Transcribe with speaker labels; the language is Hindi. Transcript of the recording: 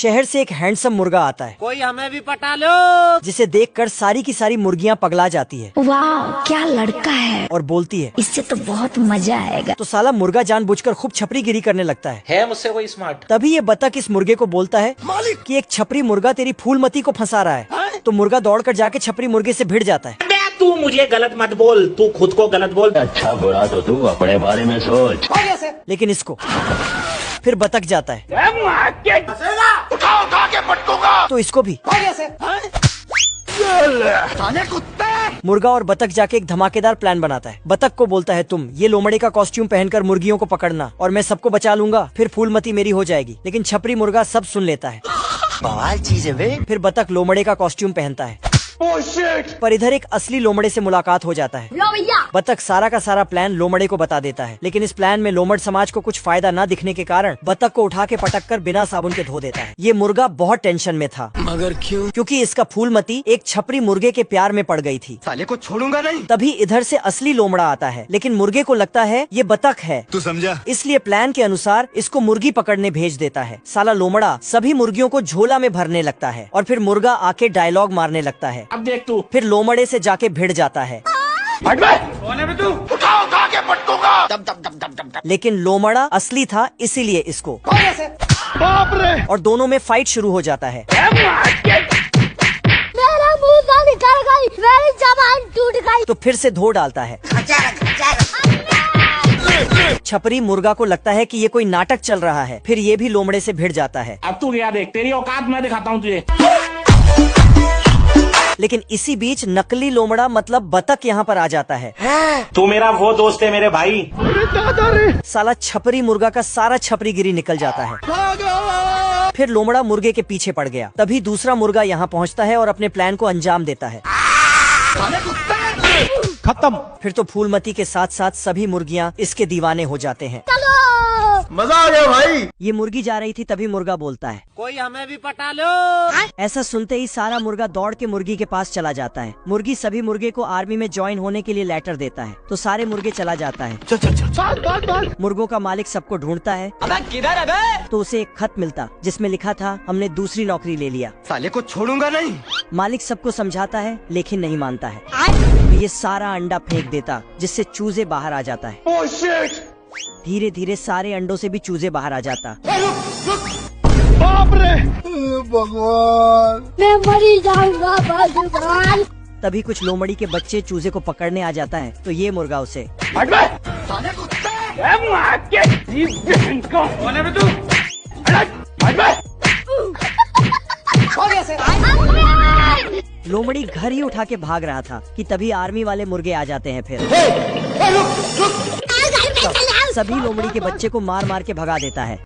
Speaker 1: शहर से एक हैंडसम मुर्गा आता है,
Speaker 2: कोई हमें भी पटा लो।
Speaker 1: जिसे देखकर सारी की सारी मुर्गियां पगला जाती है।
Speaker 3: वाह क्या लड़का है,
Speaker 1: और बोलती है
Speaker 3: इससे तो बहुत मजा आएगा।
Speaker 1: तो साला मुर्गा जानबूझकर खूब छपरीगिरी करने लगता है
Speaker 2: मुझसे कोई स्मार्ट।
Speaker 1: तभी ये बतख इस मुर्गे को बोलता है मालिक कि एक छपरी मुर्गा तेरी फूलमती को फंसा रहा है। तो मुर्गा दौड़कर जाके छपरी मुर्गे से भिड़ जाता है।
Speaker 2: तू मुझे गलत मत बोल, तू खुद को गलत बोल।
Speaker 4: अच्छा बुरा तो तू अपने बारे में सोच।
Speaker 1: लेकिन इसको फिर बतख जाता है
Speaker 4: उठा के पटकूंगा।
Speaker 1: तो इसको भी। मुर्गा और बतख जाके एक धमाकेदार प्लान बनाता है। बतख को बोलता है तुम ये लोमड़े का कॉस्ट्यूम पहनकर मुर्गियों को पकड़ना और मैं सबको बचा लूंगा, फिर फूलमती मेरी हो जाएगी। लेकिन छपरी मुर्गा सब सुन लेता है।
Speaker 4: बवाल चीज है बे।
Speaker 1: फिर बतख लोमड़े का कॉस्ट्यूम पहनता है। पर इधर एक असली लोमड़े से मुलाकात हो जाता है। बतख सारा का सारा प्लान लोमड़े को बता देता है, लेकिन इस प्लान में लोमड़ समाज को कुछ फायदा न दिखने के कारण बतख को उठा के पटक कर बिना साबुन के धो देता है। ये मुर्गा बहुत टेंशन में था।
Speaker 4: मगर क्यों?
Speaker 1: क्योंकि इसका फूलमती एक छपरी मुर्गे के प्यार में पड़ गई थी।
Speaker 4: साले को छोड़ूंगा नहीं।
Speaker 1: तभी इधर से असली लोमड़ा आता है, लेकिन मुर्गे को लगता है ये बतख है।
Speaker 4: तू समझा?
Speaker 1: इसलिए प्लान के अनुसार इसको मुर्गी पकड़ने भेज देता है। साला लोमड़ा सभी मुर्गियों को झोला में भरने लगता है और फिर मुर्गा आके डायलॉग मारने लगता है।
Speaker 2: अब देख तू।
Speaker 1: फिर लोमड़े से जाके भिड़ जाता है।
Speaker 4: उठा के पटकूंगा।
Speaker 1: लेकिन लोमड़ा असली था, इसीलिए इसको। और दोनों में फाइट शुरू हो जाता है।
Speaker 3: मेरा मुंह से निकल गई, मेरी जबान टूट गई।
Speaker 1: तो फिर से धो डालता है। छपरी मुर्गा को लगता है कि ये कोई नाटक चल रहा है, फिर ये भी लोमड़े से भिड़ जाता है।
Speaker 2: अब तू क्या देख, तेरी औकात मैं दिखाता हूँ तुझे।
Speaker 1: लेकिन इसी बीच नकली लोमड़ा मतलब बतख यहाँ पर आ जाता है।
Speaker 2: तू मेरा वो दोस्त है मेरे भाई।
Speaker 1: साला छपरी मुर्गा का सारा छपरीगिरी निकल जाता है। फिर लोमड़ा मुर्गे के पीछे पड़ गया। तभी दूसरा मुर्गा यहाँ पहुँचता है और अपने प्लान को अंजाम देता है।
Speaker 2: खत्म।
Speaker 1: फिर तो फूलमती के साथ साथ सभी मुर्गियाँ इसके दीवाने हो जाते हैं।
Speaker 4: मजा आ गया भाई।
Speaker 1: ये मुर्गी जा रही थी, तभी मुर्गा बोलता है
Speaker 2: कोई हमें भी पटा लो।
Speaker 1: ऐसा सुनते ही सारा मुर्गा दौड़ के मुर्गी के पास चला जाता है। मुर्गी सभी मुर्गे को आर्मी में ज्वाइन होने के लिए लेटर देता है, तो सारे मुर्गे चला जाता है।
Speaker 4: चल।
Speaker 1: मुर्गों का मालिक सबको ढूंढता है।
Speaker 2: किधर है बे?
Speaker 1: तो उसे एक खत मिलता जिसमें लिखा था हमने दूसरी नौकरी ले लिया।
Speaker 4: साले को छोड़ूंगा नहीं।
Speaker 1: मालिक सबको समझाता है लेकिन नहीं मानता है। तो ये सारा अंडा फेंक देता जिससे चूजे बाहर आ जाता है। धीरे धीरे सारे अंडों से भी चूजे बाहर आ जाता।
Speaker 4: बाप रे भगवान,
Speaker 3: मैं मरी जाऊंगा भगवान।
Speaker 1: तभी कुछ लोमड़ी के बच्चे चूजे को पकड़ने आ जाता है, तो ये मुर्गा उसे लोमड़ी घर ही उठा के भाग रहा था कि तभी आर्मी वाले मुर्गे आ जाते हैं। फिर सभी लोमड़ी के बच्चे को मार मार के भगा देता है।